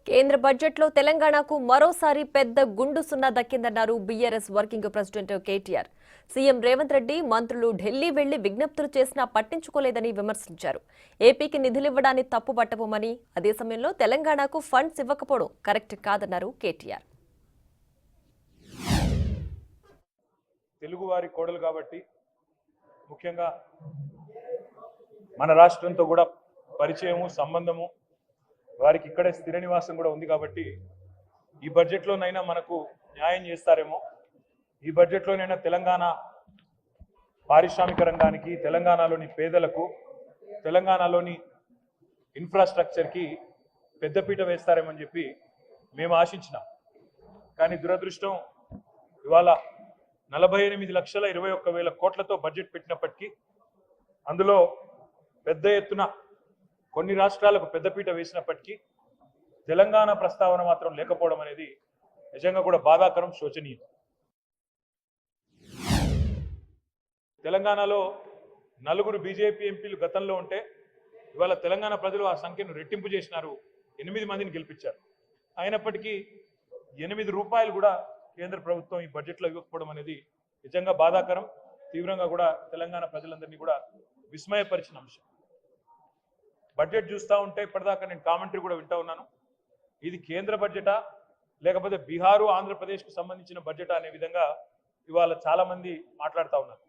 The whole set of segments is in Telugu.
కేంద్ర బడ్జెట్లో తెలంగాణకు మరోసారి పెద్ద గుండు సున్నా దక్కిందన్నారు BRS working president KTR. CM Revanth Reddy మంత్రులు ఢిల్లీ వెళ్లి విజ్ఞప్తులు చేసినా పట్టించుకోలేదని విమర్శించారు. ఏపీకి నిధులివ్వడాన్ని తప్పుపట్టబోమని, అదే సమయంలో తెలంగాణకు ఫండ్స్ ఇవ్వకపోవడం కరెక్ట్ కాదన్నారు కేటీఆర్. తెలుగువారి కోడలు కాబట్టి ముఖ్యంగా మన రాష్ట్రంతో కూడా పరిచయము సంబంధము వారికి ఇక్కడే స్థిర నివాసం కూడా ఉంది కాబట్టి ఈ బడ్జెట్లోనైనా మనకు న్యాయం చేస్తారేమో, ఈ బడ్జెట్లోనైనా తెలంగాణ పారిశ్రామిక రంగానికి, తెలంగాణలోని పేదలకు, తెలంగాణలోని ఇన్ఫ్రాస్ట్రక్చర్కి పెద్దపీట వేస్తారేమని చెప్పి మేము ఆశించినాం. కానీ దురదృష్టం ఇవాళ 48,21,000 కోట్లతో బడ్జెట్ పెట్టినప్పటికీ అందులో పెద్ద ఎత్తున కొన్ని రాష్ట్రాలకు పెద్దపీట వేసినప్పటికీ తెలంగాణ ప్రస్తావన మాత్రం లేకపోవడం అనేది నిజంగా కూడా బాధాకరం, శోచనీయం. తెలంగాణలో 4 బీజేపీ ఎంపీలు గతంలో ఉంటే ఇవాళ తెలంగాణ ప్రజలు ఆ సంఖ్యను రెట్టింపు చేసినారు, 8 మందిని గెలిపించారు. అయినప్పటికీ 8 రూపాయలు కూడా కేంద్ర ప్రభుత్వం ఈ బడ్జెట్లో ఇవ్వకపోవడం అనేది నిజంగా బాధాకరం, తీవ్రంగా కూడా తెలంగాణ ప్రజలందరినీ కూడా విస్మయపరిచిన అంశం. బడ్జెట్ చూస్తూ ఉంటే ఇప్పటిదాకా నేను కామెంటరీ కూడా వింటూ ఉన్నాను. ఇది కేంద్ర బడ్జెటా లేకపోతే బీహారు ఆంధ్రప్రదేశ్కు సంబంధించిన బడ్జెటా అనే విధంగా ఇవాళ చాలామంది మాట్లాడుతూ ఉన్నారు.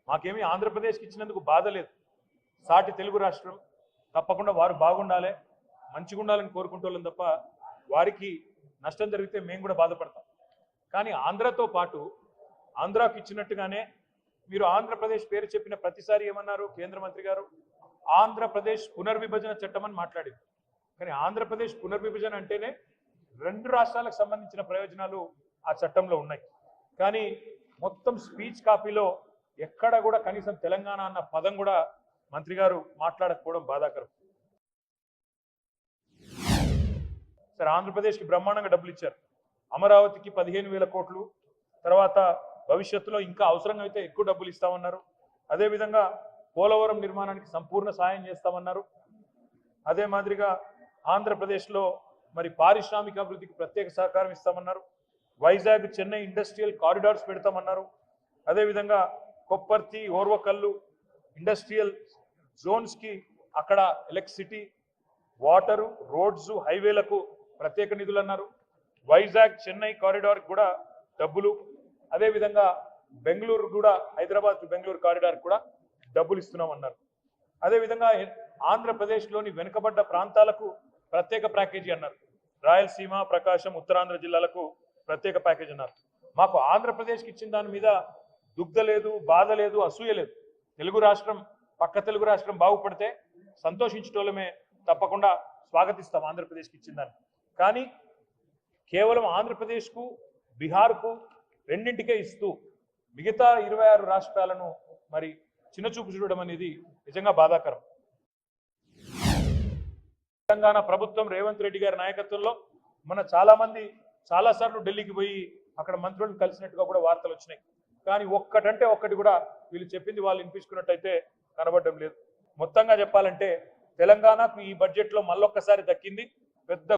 మాకేమీ ఆంధ్రప్రదేశ్కి ఇచ్చినందుకు బాధ లేదు. సాటి తెలుగు రాష్ట్రం, తప్పకుండా వారు బాగుండాలి, మంచిగా ఉండాలని కోరుకుంటోళ్ళం తప్ప వారికి నష్టం జరిగితే మేము కూడా బాధపడతాం. కానీ ఆంధ్రతో పాటు ఆంధ్రాకు ఇచ్చినట్టుగానే మీరు ఆంధ్రప్రదేశ్ పేరు చెప్పిన ప్రతిసారి ఏమన్నారు కేంద్ర మంత్రి గారు? ఆంధ్రప్రదేశ్ పునర్విభజన చట్టం అని మాట్లాడింది. కానీ ఆంధ్రప్రదేశ్ పునర్విభజన అంటేనే 2 రాష్ట్రాలకు సంబంధించిన ప్రయోజనాలు ఆ చట్టంలో ఉన్నాయి. కానీ మొత్తం స్పీచ్ కాపీలో ఎక్కడ కూడా కనీసం తెలంగాణ అన్న పదం కూడా మంత్రి గారు మాట్లాడకపోవడం బాధాకరం. సరే, ఆంధ్రప్రదేశ్కి బ్రహ్మాండంగా డబ్బులు ఇచ్చారు. అమరావతికి 15,000 కోట్లు, తర్వాత భవిష్యత్తులో ఇంకా అవసరంగా అయితే ఎక్కువ డబ్బులు ఇస్తామన్నారు. అదేవిధంగా పోలవరం నిర్మాణానికి సంపూర్ణ సాయం చేస్తామన్నారు. అదే మాదిరిగా ఆంధ్రప్రదేశ్లో మరి పారిశ్రామిక అభివృద్ధికి ప్రత్యేక సహకారం ఇస్తామన్నారు. వైజాగ్ చెన్నై ఇండస్ట్రియల్ కారిడార్స్ పెడతామన్నారు. అదేవిధంగా కొప్పర్తి ఓర్వకల్లు ఇండస్ట్రియల్ జోన్స్కి అక్కడ ఎలక్ట్రిసిటీ, వాటరు, రోడ్స్, హైవేలకు ప్రత్యేక నిధులు అన్నారు. వైజాగ్ చెన్నై కారిడార్ కూడా డబ్బులు. అదేవిధంగా బెంగళూరు కూడా, హైదరాబాద్ టు బెంగళూరు కారిడార్ కూడా డబ్బులు ఇస్తున్నామన్నారు. అదేవిధంగా ఆంధ్రప్రదేశ్లోని వెనుకబడ్డ ప్రాంతాలకు ప్రత్యేక ప్యాకేజీ అన్నారు. రాయలసీమ, ప్రకాశం, ఉత్తరాంధ్ర జిల్లాలకు ప్రత్యేక ప్యాకేజీ అన్నారు. మాకు ఆంధ్రప్రదేశ్కి ఇచ్చిన దాని మీద దుగ్ధ లేదు, బాధ లేదు, అసూయ లేదు. తెలుగు రాష్ట్రం, పక్క తెలుగు రాష్ట్రం బాగుపడితే సంతోషించటోళ్ళమే, తప్పకుండా స్వాగతిస్తాం ఆంధ్రప్రదేశ్కి ఇచ్చిన దాన్ని. కానీ కేవలం ఆంధ్రప్రదేశ్కు, బీహార్కు రెండింటికే ఇస్తూ మిగతా 26 రాష్ట్రాలను మరి చిన్నచూపు చూడడం అనేది నిజంగా బాధాకరం. తెలంగాణ ప్రభుత్వం రేవంత్ రెడ్డి గారి నాయకత్వంలో మన చాలామంది చాలాసార్లు ఢిల్లీకి పోయి అక్కడ మంత్రులను కలిసినట్టుగా కూడా వార్తలు వచ్చినాయి. కానీ ఒక్కటంటే ఒక్కటి కూడా వీళ్ళు చెప్పింది వాళ్ళు వినిపించుకున్నట్టయితే కనబడడం లేదు. మొత్తంగా చెప్పాలంటే తెలంగాణకు ఈ బడ్జెట్లో మళ్ళొక్కసారి దక్కింది పెద్ద